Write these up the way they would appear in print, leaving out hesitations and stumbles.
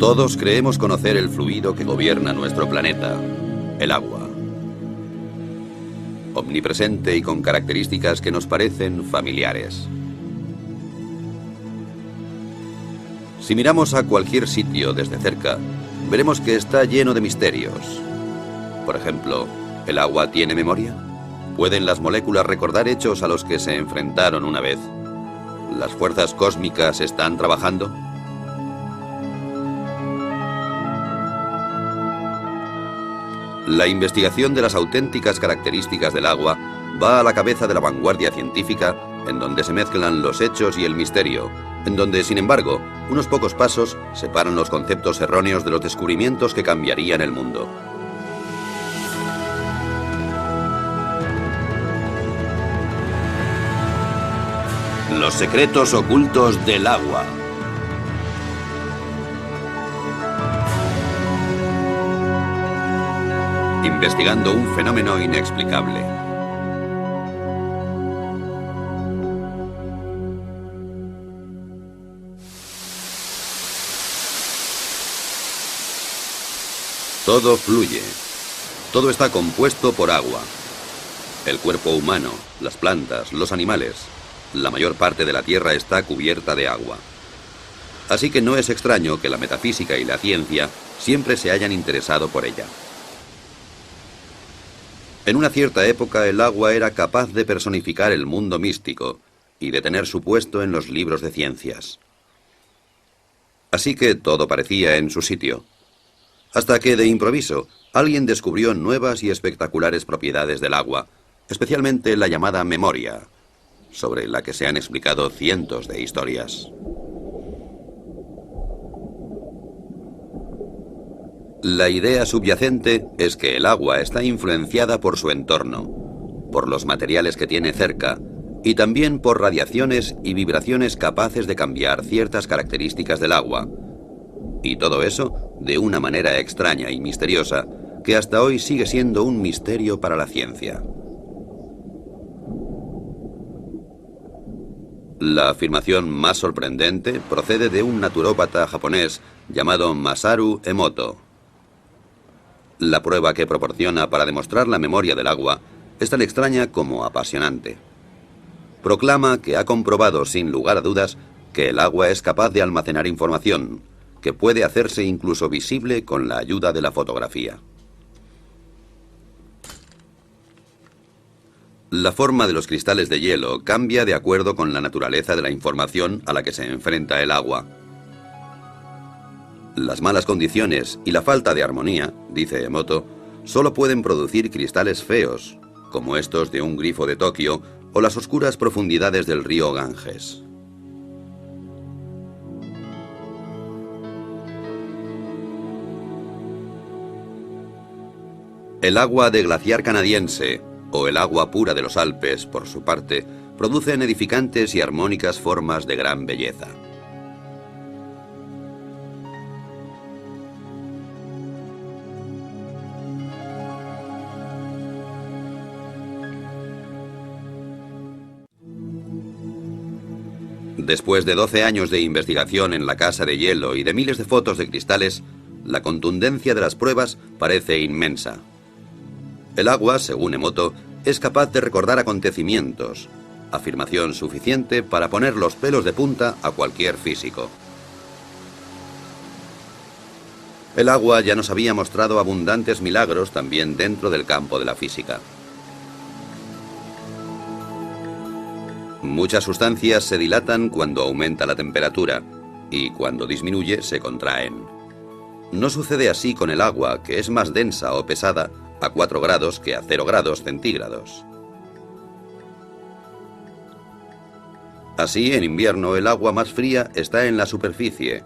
Todos creemos conocer el fluido que gobierna nuestro planeta, el agua. Omnipresente y con características que nos parecen familiares. Si miramos a cualquier sitio desde cerca, veremos que está lleno de misterios. Por ejemplo, ¿el agua tiene memoria? ¿Pueden las moléculas recordar hechos a los que se enfrentaron una vez? ¿Las fuerzas cósmicas están trabajando? La investigación de las auténticas características del agua va a la cabeza de la vanguardia científica, en donde se mezclan los hechos y el misterio, en donde, sin embargo, unos pocos pasos separan los conceptos erróneos de los descubrimientos que cambiarían el mundo. Los secretos ocultos del agua. Investigando un fenómeno inexplicable. Todo fluye. Todo está compuesto por agua. El cuerpo humano, las plantas, los animales. La mayor parte de la Tierra está cubierta de agua. Así que no es extraño que la metafísica y la ciencia siempre se hayan interesado por ella. En una cierta época el agua era capaz de personificar el mundo místico y de tener su puesto en los libros de ciencias. Así que todo parecía en su sitio. Hasta que, de improviso, alguien descubrió nuevas y espectaculares propiedades del agua, especialmente la llamada memoria, sobre la que se han explicado cientos de historias. La idea subyacente es que el agua está influenciada por su entorno, por los materiales que tiene cerca, y también por radiaciones y vibraciones capaces de cambiar ciertas características del agua. Y todo eso de una manera extraña y misteriosa que hasta hoy sigue siendo un misterio para la ciencia. La afirmación más sorprendente procede de un naturópata japonés llamado Masaru Emoto. La prueba que proporciona para demostrar la memoria del agua es tan extraña como apasionante. Proclama que ha comprobado sin lugar a dudas que el agua es capaz de almacenar información, que puede hacerse incluso visible con la ayuda de la fotografía. La forma de los cristales de hielo cambia de acuerdo con la naturaleza de la información a la que se enfrenta el agua. Las malas condiciones y la falta de armonía, dice Emoto, solo pueden producir cristales feos, como estos de un grifo de Tokio o las oscuras profundidades del río Ganges. El agua de glaciar canadiense, o el agua pura de los Alpes, por su parte, producen edificantes y armónicas formas de gran belleza. Después de 12 años de investigación en la casa de hielo y de miles de fotos de cristales, la contundencia de las pruebas parece inmensa. El agua, según Emoto, es capaz de recordar acontecimientos, afirmación suficiente para poner los pelos de punta a cualquier físico. El agua ya nos había mostrado abundantes milagros también dentro del campo de la física. Muchas sustancias se dilatan cuando aumenta la temperatura y cuando disminuye se contraen. No sucede así con el agua, que es más densa o pesada a 4 grados que a 0 grados centígrados. Así, en invierno, el agua más fría está en la superficie,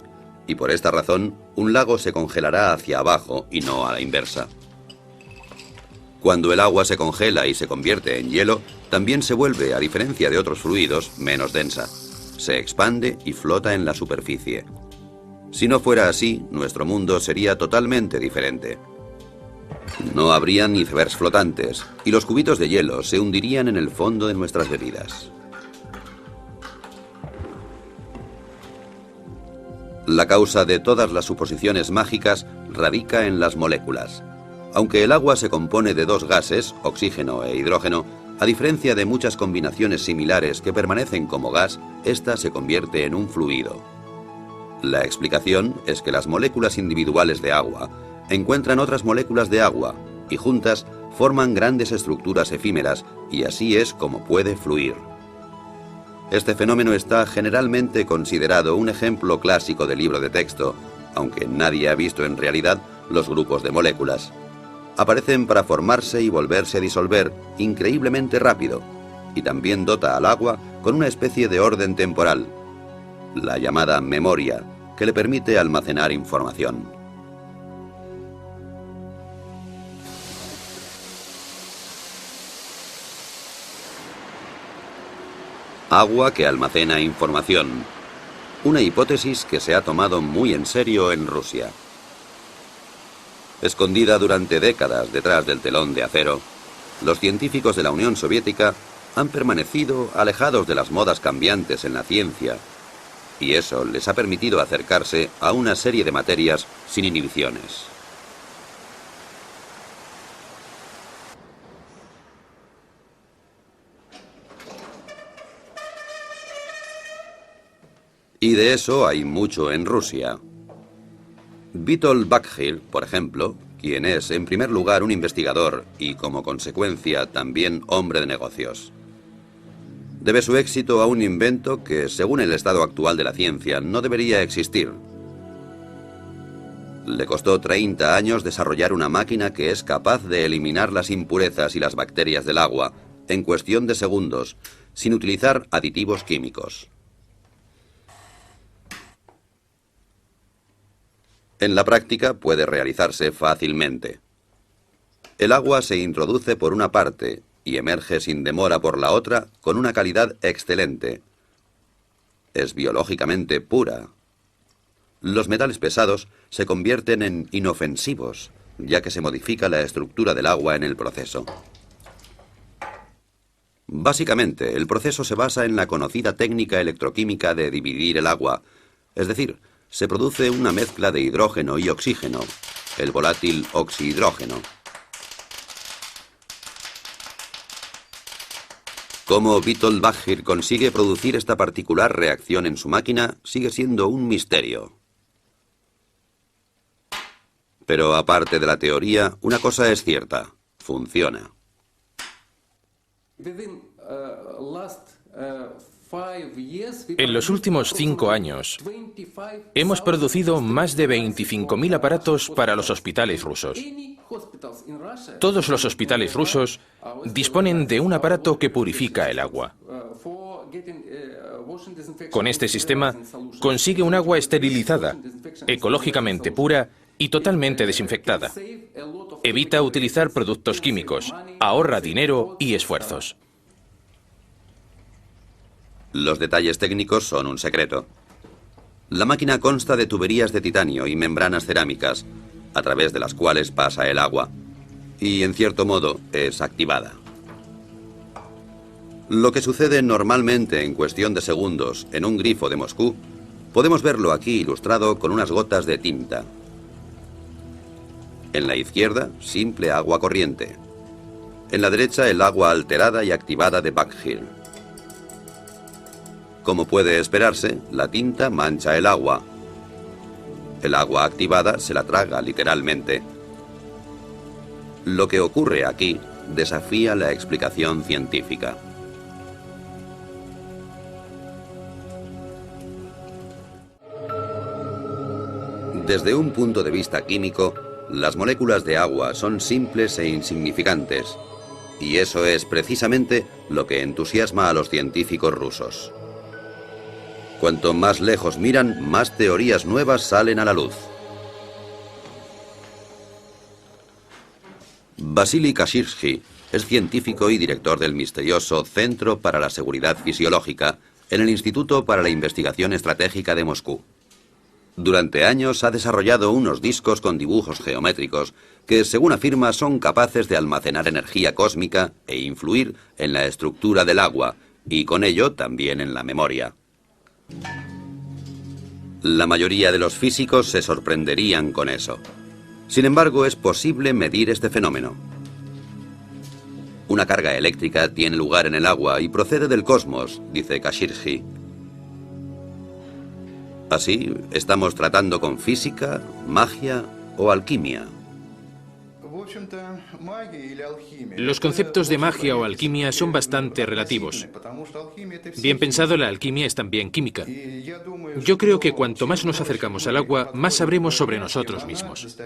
y por esta razón, un lago se congelará hacia abajo y no a la inversa. Cuando el agua se congela y se convierte en hielo, también se vuelve, a diferencia de otros fluidos, menos densa. Se expande y flota en la superficie. Si no fuera así, nuestro mundo sería totalmente diferente. No habría ni icebergs flotantes, y los cubitos de hielo se hundirían en el fondo de nuestras bebidas. La causa de todas las suposiciones mágicas radica en las moléculas. Aunque el agua se compone de dos gases, oxígeno e hidrógeno, a diferencia de muchas combinaciones similares que permanecen como gas, esta se convierte en un fluido. La explicación es que las moléculas individuales de agua encuentran otras moléculas de agua y juntas forman grandes estructuras efímeras, y así es como puede fluir. Este fenómeno está generalmente considerado un ejemplo clásico de libro de texto, aunque nadie ha visto en realidad los grupos de moléculas. Aparecen para formarse y volverse a disolver increíblemente rápido, y también dota al agua con una especie de orden temporal, la llamada memoria, que le permite almacenar información. Agua que almacena información. Una hipótesis que se ha tomado muy en serio en Rusia. Escondida durante décadas detrás del telón de acero, los científicos de la Unión Soviética han permanecido alejados de las modas cambiantes en la ciencia, y eso les ha permitido acercarse a una serie de materias sin inhibiciones. Y de eso hay mucho en Rusia. Vitol Bakhir, por ejemplo, quien es en primer lugar un investigador y como consecuencia también hombre de negocios, debe su éxito a un invento que, según el estado actual de la ciencia, no debería existir. Le costó 30 años desarrollar una máquina que es capaz de eliminar las impurezas y las bacterias del agua en cuestión de segundos, sin utilizar aditivos químicos. En la práctica puede realizarse fácilmente. El agua se introduce por una parte y emerge sin demora por la otra con una calidad excelente. Es biológicamente pura. Los metales pesados se convierten en inofensivos, ya que se modifica la estructura del agua en el proceso. Básicamente, el proceso se basa en la conocida técnica electroquímica de dividir el agua, es decir, se produce una mezcla de hidrógeno y oxígeno, el volátil oxihidrógeno. Cómo Vitol Bakhir consigue producir esta particular reacción en su máquina sigue siendo un misterio. Pero aparte de la teoría, una cosa es cierta: funciona. En los últimos 5 años, hemos producido más de 25.000 aparatos para los hospitales rusos. Todos los hospitales rusos disponen de un aparato que purifica el agua. Con este sistema, consigue un agua esterilizada, ecológicamente pura y totalmente desinfectada. Evita utilizar productos químicos, ahorra dinero y esfuerzos. Los detalles técnicos son un secreto. La máquina consta de tuberías de titanio y membranas cerámicas, a través de las cuales pasa el agua, y en cierto modo es activada. Lo que sucede normalmente en cuestión de segundos en un grifo de Moscú, podemos verlo aquí ilustrado con unas gotas de tinta. En la izquierda, simple agua corriente. En la derecha, el agua alterada y activada de Bakhir. Como puede esperarse, la tinta mancha el agua. El agua activada se la traga literalmente. Lo que ocurre aquí desafía la explicación científica. Desde un punto de vista químico, las moléculas de agua son simples e insignificantes, y eso es precisamente lo que entusiasma a los científicos rusos. Cuanto más lejos miran, más teorías nuevas salen a la luz. Vasily Kashirsky es científico y director del misterioso Centro para la Seguridad Fisiológica en el Instituto para la Investigación Estratégica de Moscú. Durante años ha desarrollado unos discos con dibujos geométricos que, según afirma, son capaces de almacenar energía cósmica e influir en la estructura del agua y con ello también en la memoria. La mayoría de los físicos se sorprenderían con eso. Sin embargo, es posible medir este fenómeno. Una carga eléctrica tiene lugar en el agua y procede del cosmos, dice Kashirji. Así, estamos tratando con física, magia o alquimia. Los conceptos de magia o alquimia son bastante relativos. Bien pensado, la alquimia es también química. Yo creo que cuanto más nos acercamos al agua, más sabremos sobre nosotros mismos.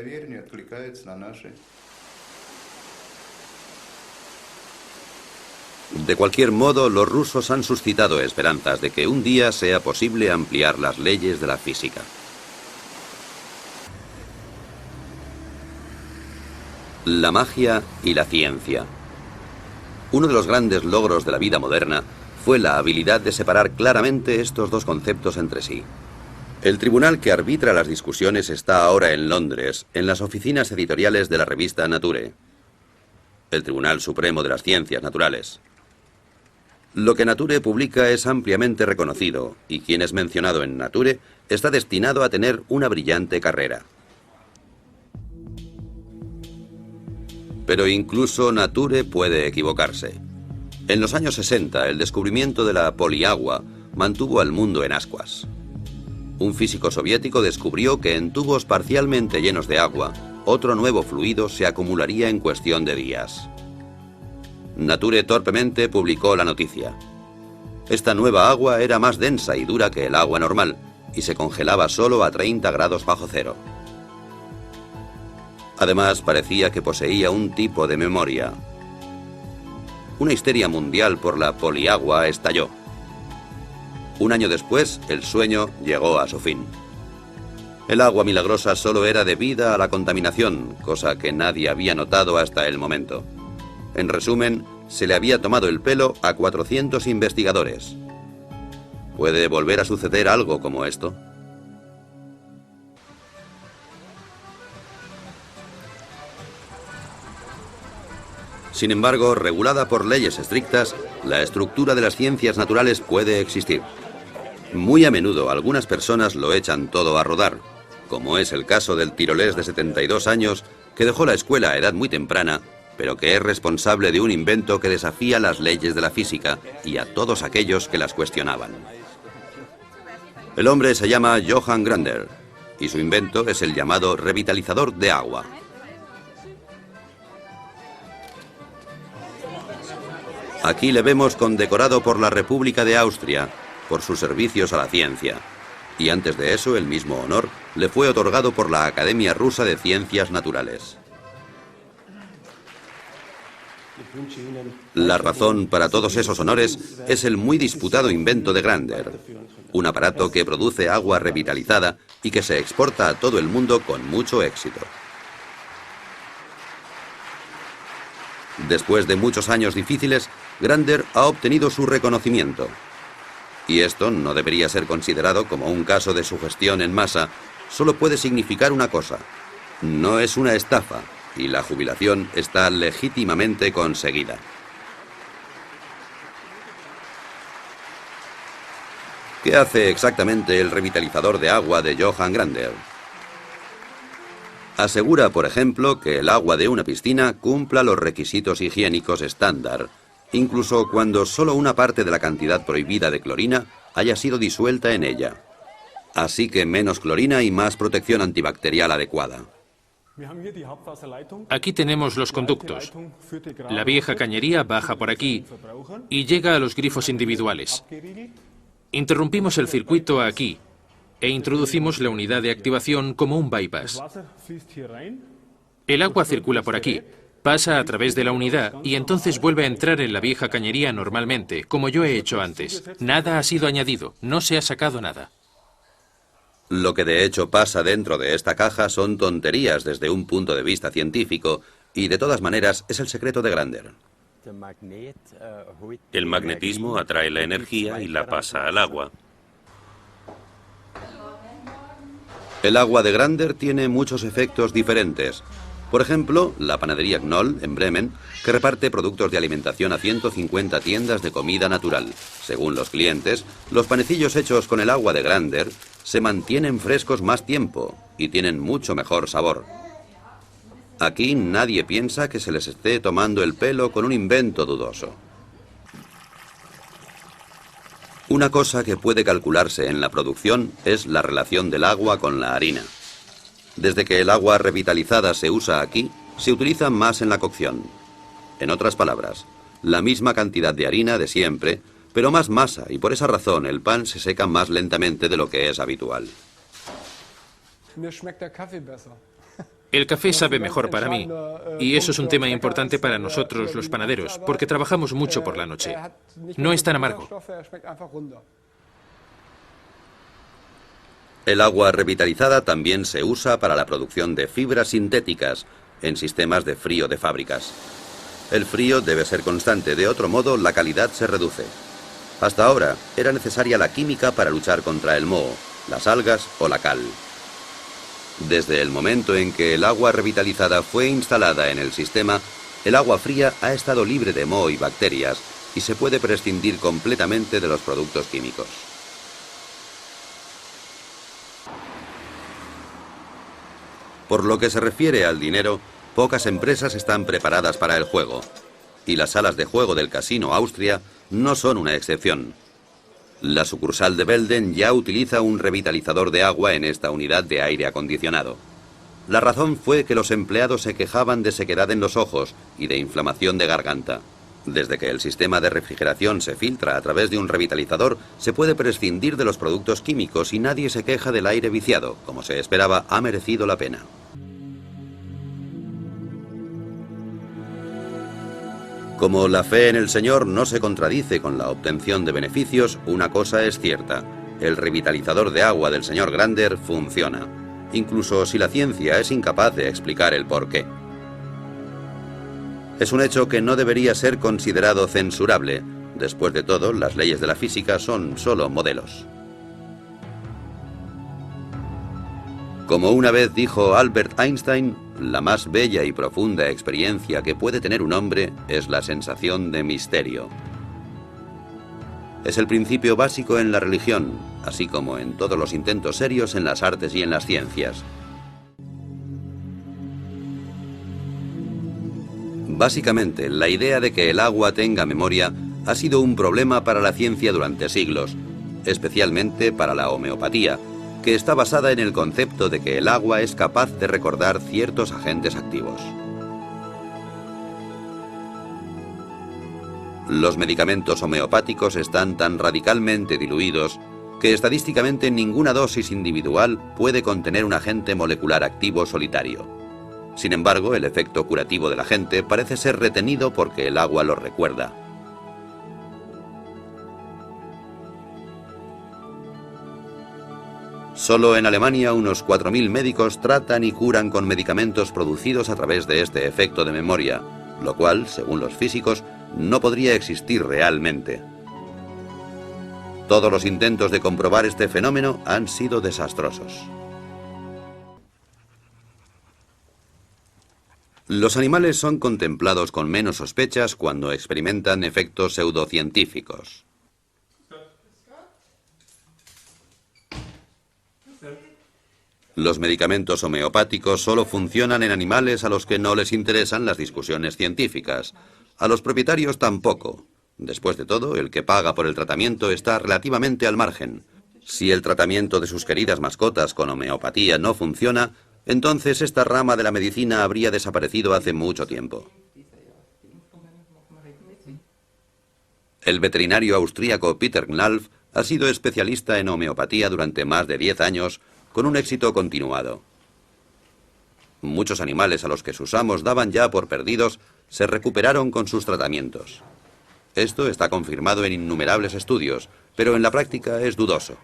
De cualquier modo, los rusos han suscitado esperanzas de que un día sea posible ampliar las leyes de la física. La magia y la ciencia. Uno de los grandes logros de la vida moderna fue la habilidad de separar claramente estos dos conceptos entre sí. El tribunal que arbitra las discusiones está ahora en Londres, en las oficinas editoriales de la revista Nature, el Tribunal Supremo de las Ciencias Naturales. Lo que Nature publica es ampliamente reconocido, y quien es mencionado en Nature está destinado a tener una brillante carrera. Pero incluso Nature puede equivocarse. En los años 60, el descubrimiento de la poliagua mantuvo al mundo en ascuas. Un físico soviético descubrió que en tubos parcialmente llenos de agua, otro nuevo fluido se acumularía en cuestión de días. Nature torpemente publicó la noticia. Esta nueva agua era más densa y dura que el agua normal, y se congelaba solo a 30 grados bajo cero. Además, parecía que poseía un tipo de memoria. Una histeria mundial por la poliagua estalló. Un año después, el sueño llegó a su fin. El agua milagrosa solo era debida a la contaminación, cosa que nadie había notado hasta el momento. En resumen, se le había tomado el pelo a 400 investigadores. ¿Puede volver a suceder algo como esto? Sin embargo, regulada por leyes estrictas, la estructura de las ciencias naturales puede existir. Muy a menudo algunas personas lo echan todo a rodar, como es el caso del tirolés de 72 años que dejó la escuela a edad muy temprana, pero que es responsable de un invento que desafía las leyes de la física y a todos aquellos que las cuestionaban. El hombre se llama Johann Grander, y su invento es el llamado revitalizador de agua. Aquí le vemos condecorado por la República de Austria, por sus servicios a la ciencia. Y antes de eso, el mismo honor le fue otorgado por la Academia Rusa de Ciencias Naturales. La razón para todos esos honores es el muy disputado invento de Grander, un aparato que produce agua revitalizada y que se exporta a todo el mundo con mucho éxito. Después de muchos años difíciles, Grander ha obtenido su reconocimiento. Y esto no debería ser considerado como un caso de sugestión en masa, solo puede significar una cosa: no es una estafa, y la jubilación está legítimamente conseguida. ¿Qué hace exactamente el revitalizador de agua de Johann Grander? Asegura, por ejemplo, que el agua de una piscina cumpla los requisitos higiénicos estándar, incluso cuando solo una parte de la cantidad prohibida de clorina haya sido disuelta en ella. Así que menos clorina y más protección antibacterial adecuada. Aquí tenemos los conductos. La vieja cañería baja por aquí y llega a los grifos individuales. Interrumpimos el circuito aquí e introducimos la unidad de activación como un bypass. El agua circula por aquí, pasa a través de la unidad y entonces vuelve a entrar en la vieja cañería normalmente, como yo he hecho antes. Nada ha sido añadido, no se ha sacado nada. Lo que de hecho pasa dentro de esta caja son tonterías desde un punto de vista científico y de todas maneras es el secreto de Grander. El magnetismo atrae la energía y la pasa al agua. El agua de Grander tiene muchos efectos diferentes. Por ejemplo, la panadería Knoll, en Bremen, que reparte productos de alimentación a 150 tiendas de comida natural. Según los clientes, los panecillos hechos con el agua de Grander se mantienen frescos más tiempo y tienen mucho mejor sabor. Aquí nadie piensa que se les esté tomando el pelo con un invento dudoso. Una cosa que puede calcularse en la producción es la relación del agua con la harina. Desde que el agua revitalizada se usa aquí, se utiliza más en la cocción. En otras palabras, la misma cantidad de harina de siempre, pero más masa, y por esa razón el pan se seca más lentamente de lo que es habitual. El café sabe mejor para mí, y eso es un tema importante para nosotros los panaderos, porque trabajamos mucho por la noche. No es tan amargo. El agua revitalizada también se usa para la producción de fibras sintéticas en sistemas de frío de fábricas. El frío debe ser constante, de otro modo la calidad se reduce. Hasta ahora era necesaria la química para luchar contra el moho, las algas o la cal. Desde el momento en que el agua revitalizada fue instalada en el sistema, el agua fría ha estado libre de moho y bacterias y se puede prescindir completamente de los productos químicos. Por lo que se refiere al dinero, pocas empresas están preparadas para el juego, y las salas de juego del Casino Austria no son una excepción. La sucursal de Belden ya utiliza un revitalizador de agua en esta unidad de aire acondicionado. La razón fue que los empleados se quejaban de sequedad en los ojos y de inflamación de garganta. Desde que el sistema de refrigeración se filtra a través de un revitalizador, se puede prescindir de los productos químicos y nadie se queja del aire viciado. Como se esperaba, ha merecido la pena. Como la fe en el Señor no se contradice con la obtención de beneficios, una cosa es cierta: el revitalizador de agua del señor Grander funciona, incluso si la ciencia es incapaz de explicar el porqué. Es un hecho que no debería ser considerado censurable. Después de todo, las leyes de la física son solo modelos. Como una vez dijo Albert Einstein, la más bella y profunda experiencia que puede tener un hombre es la sensación de misterio. Es el principio básico en la religión, así como en todos los intentos serios en las artes y en las ciencias. Básicamente, la idea de que el agua tenga memoria ha sido un problema para la ciencia durante siglos, especialmente para la homeopatía, que está basada en el concepto de que el agua es capaz de recordar ciertos agentes activos. Los medicamentos homeopáticos están tan radicalmente diluidos que estadísticamente ninguna dosis individual puede contener un agente molecular activo solitario. Sin embargo, el efecto curativo del agente parece ser retenido porque el agua lo recuerda. Solo en Alemania unos 4.000 médicos tratan y curan con medicamentos producidos a través de este efecto de memoria, lo cual, según los físicos, no podría existir realmente. Todos los intentos de comprobar este fenómeno han sido desastrosos. Los animales son contemplados con menos sospechas cuando experimentan efectos pseudocientíficos. Los medicamentos homeopáticos solo funcionan en animales a los que no les interesan las discusiones científicas. A los propietarios tampoco. Después de todo, el que paga por el tratamiento está relativamente al margen. Si el tratamiento de sus queridas mascotas con homeopatía no funciona, entonces esta rama de la medicina habría desaparecido hace mucho tiempo. El veterinario austríaco Peter Knalf ha sido especialista en homeopatía durante más de 10 años, con un éxito continuado. Muchos animales a los que sus amos daban ya por perdidos se recuperaron con sus tratamientos. Esto está confirmado en innumerables estudios, pero en la práctica es dudoso.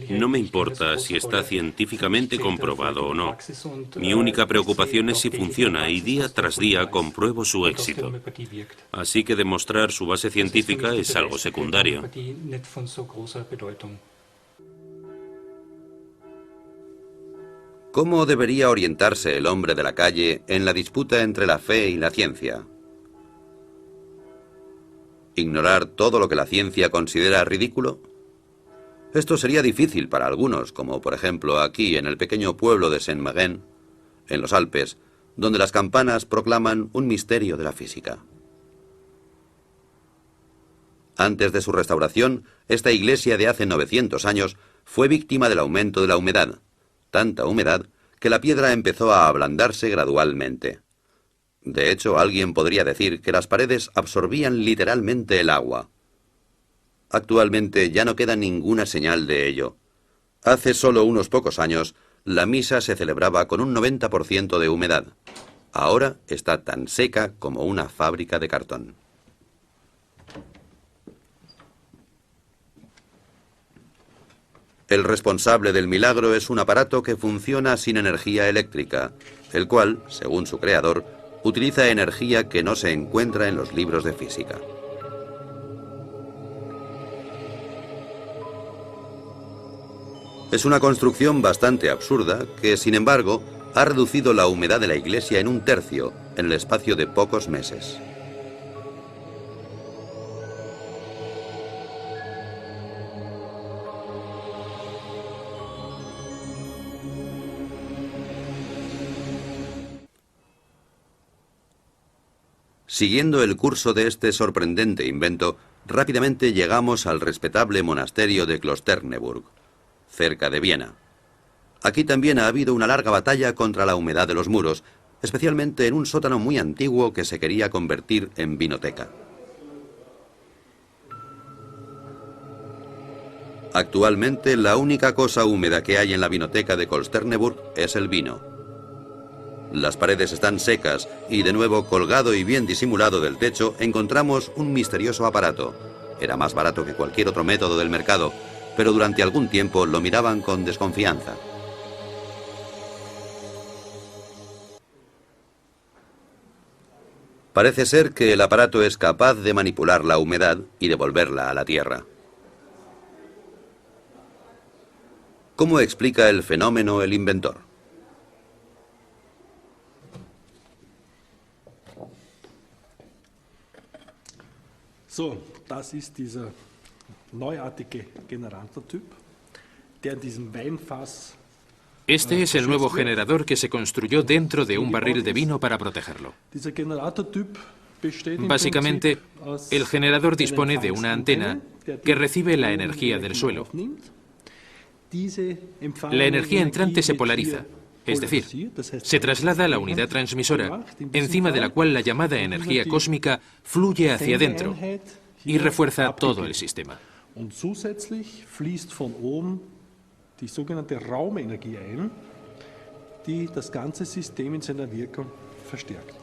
No me importa si está científicamente comprobado o no. Mi única preocupación es si funciona y día tras día compruebo su éxito. Así que demostrar su base científica es algo secundario. ¿Cómo debería orientarse el hombre de la calle en la disputa entre la fe y la ciencia? ¿Ignorar todo lo que la ciencia considera ridículo? Esto sería difícil para algunos, como por ejemplo aquí en el pequeño pueblo de Saint-Marin, en los Alpes, donde las campanas proclaman un misterio de la física. Antes de su restauración, esta iglesia de hace 900 años fue víctima del aumento de la humedad, tanta humedad que la piedra empezó a ablandarse gradualmente. De hecho, alguien podría decir que las paredes absorbían literalmente el agua. Actualmente ya no queda ninguna señal de ello. Hace solo unos pocos años, la misa se celebraba con un 90% de humedad. Ahora está tan seca como una fábrica de cartón. El responsable del milagro es un aparato que funciona sin energía eléctrica, el cual, según su creador, utiliza energía que no se encuentra en los libros de física. Es una construcción bastante absurda que, sin embargo, ha reducido la humedad de la iglesia en un tercio en el espacio de pocos meses. Siguiendo el curso de este sorprendente invento, rápidamente llegamos al respetable monasterio de Klosterneuburg, cerca de Viena. Aquí también ha habido una larga batalla contra la humedad de los muros, especialmente en un sótano muy antiguo que se quería convertir en vinoteca. Actualmente la única cosa húmeda que hay en la vinoteca de Klosterneuburg es el vino. Las paredes están secas y de nuevo colgado y bien disimulado del techo encontramos un misterioso aparato. Era más barato que cualquier otro método del mercado, pero durante algún tiempo lo miraban con desconfianza. Parece ser que el aparato es capaz de manipular la humedad y devolverla a la tierra. ¿Cómo explica el fenómeno el inventor? So, das ist dieser neuartige Generatortyp, der in diesem Weinfass. Este es el nuevo generador que se construyó dentro de un barril de vino para protegerlo. Básicamente, el generador dispone de una antena que recibe la energía del suelo. La energía entrante se polariza, es decir, se traslada a la unidad transmisora, encima de la cual la llamada energía cósmica fluye hacia adentro y refuerza todo el sistema. Die sogenannte Raumenergie ein, die das ganze System in seiner Wirkung verstärkt.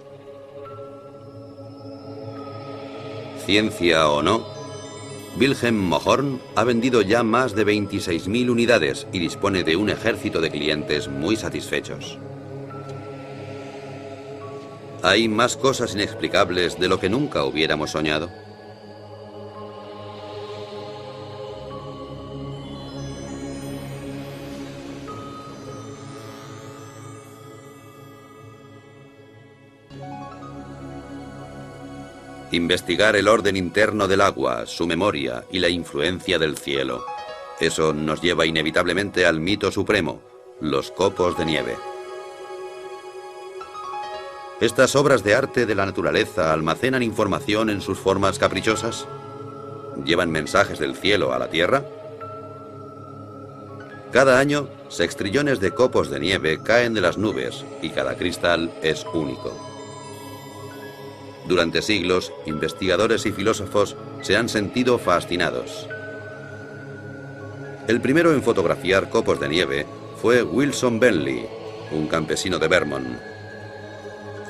Ciencia o no, Wilhelm Mohrn ha vendido ya más de 26.000 unidades y dispone de un ejército de clientes muy satisfechos. Hay más cosas inexplicables de lo que nunca hubiéramos soñado. Investigar el orden interno del agua, su memoria y la influencia del cielo. Eso nos lleva inevitablemente al mito supremo, los copos de nieve. ¿Estas obras de arte de la naturaleza almacenan información en sus formas caprichosas? ¿Llevan mensajes del cielo a la tierra? Cada año, sextrillones de copos de nieve caen de las nubes y cada cristal es único. Durante siglos, investigadores y filósofos se han sentido fascinados. El primero en fotografiar copos de nieve fue Wilson Bentley, un campesino de Vermont.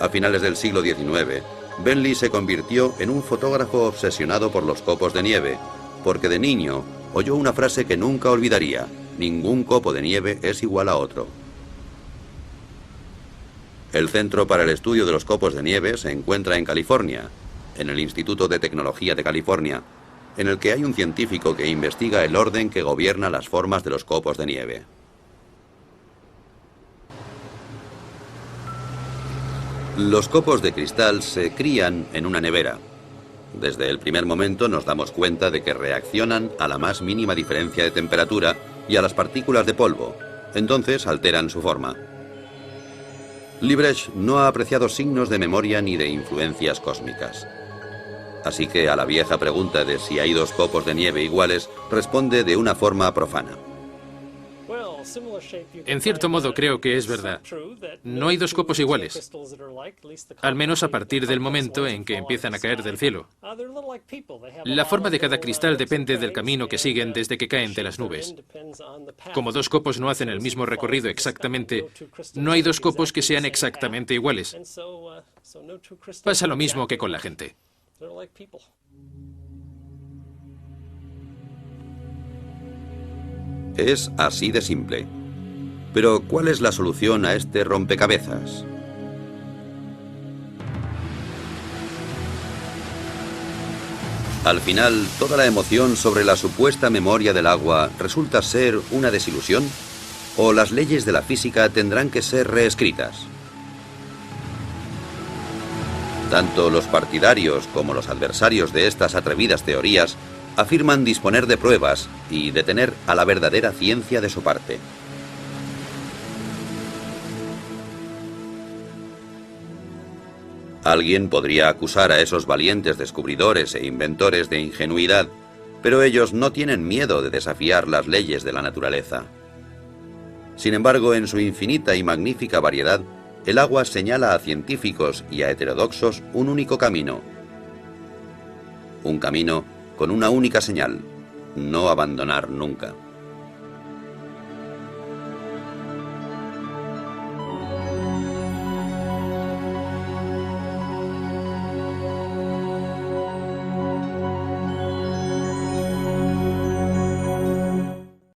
A finales del siglo XIX, Bentley se convirtió en un fotógrafo obsesionado por los copos de nieve, porque de niño oyó una frase que nunca olvidaría: ningún copo de nieve es igual a otro. El Centro para el Estudio de los Copos de Nieve se encuentra en California, en el Instituto de Tecnología de California, en el que hay un científico que investiga el orden que gobierna las formas de los copos de nieve. Los copos de cristal se crían en una nevera. Desde el primer momento nos damos cuenta de que reaccionan a la más mínima diferencia de temperatura y a las partículas de polvo. Entonces alteran su forma. Lubitsch no ha apreciado signos de memoria ni de influencias cósmicas. Así que a la vieja pregunta de si hay dos copos de nieve iguales, responde de una forma profana. En cierto modo creo que es verdad. No hay dos copos iguales, al menos a partir del momento en que empiezan a caer del cielo. La forma de cada cristal depende del camino que siguen desde que caen de las nubes. Como dos copos no hacen el mismo recorrido exactamente, no hay dos copos que sean exactamente iguales. Pasa lo mismo que con la gente. Es así de simple. Pero, ¿cuál es la solución a este rompecabezas? Al final, ¿toda la emoción sobre la supuesta memoria del agua resulta ser una desilusión? ¿O las leyes de la física tendrán que ser reescritas? Tanto los partidarios como los adversarios de estas atrevidas teorías afirman disponer de pruebas y de tener a la verdadera ciencia de su parte. Alguien podría acusar a esos valientes descubridores e inventores de ingenuidad, pero ellos no tienen miedo de desafiar las leyes de la naturaleza. Sin embargo, en su infinita y magnífica variedad, el agua señala a científicos y a heterodoxos un único camino. Un camino con una única señal: no abandonar nunca.